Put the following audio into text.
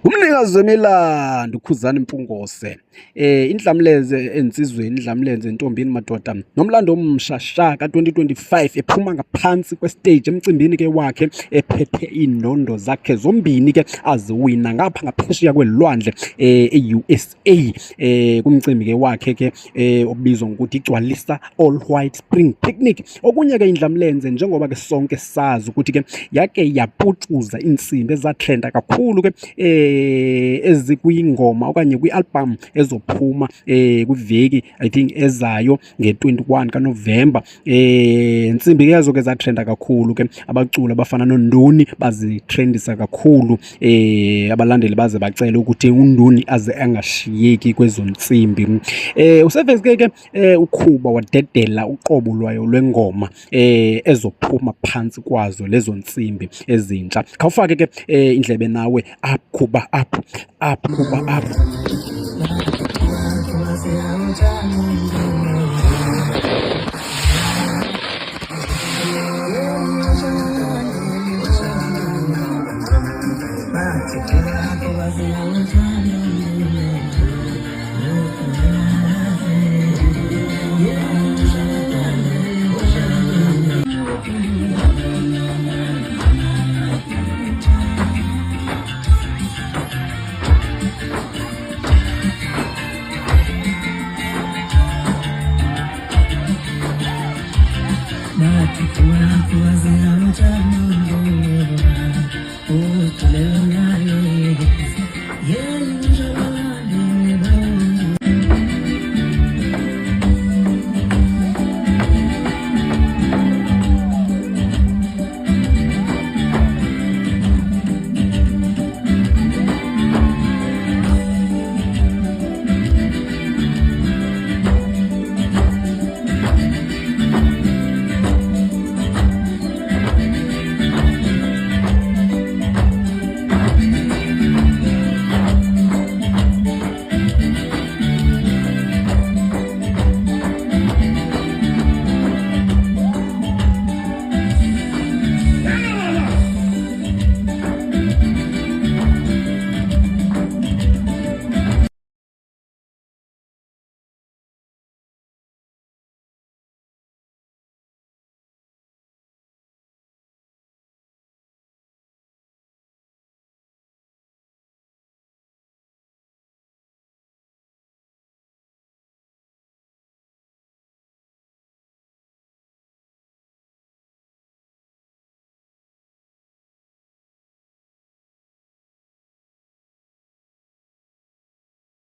Umnikazi wemilando uKhuzani Mpungose, indlamleze ensizweni, indlamleze entombini madoda, nomlando omshasha ka-2025 ephuma ngaphansi kwestage emcimbini-ke wakhe ephethe iy'ndondo zakhe zombini-ke aziwina ngapha ngaphesheya kwelwandle e-USA, kumcimbi-ke wakhe-ke obizwa ngokuthi igcwalisa All White Spring Picnic. Okunye-ke indlamlenze njengoba-ke sonke sazi ukuthi-ke yake yaputshuza insimbi ezatrenda kakhulu-ke ezikuyingoma okanye kwi-album ezophuma kwiveki I think ezayo nge-21 kaNovemba. Insimbi-ke yazo-ke zatrenda kakhulu-ke, abaculi abafana noNduni bazitrendisa kakhulu, abalandeli baze bacele ukuthi uNduni aze angashiyeki kwezo nsimbi. Usevele-ke uKhuba wadedela uqobo lwayo lwengoma ezophuma phansi kwazo lezo nsimbi ezintsha. Khawufake-ke indlebe nawe up Khuba up Khuba up.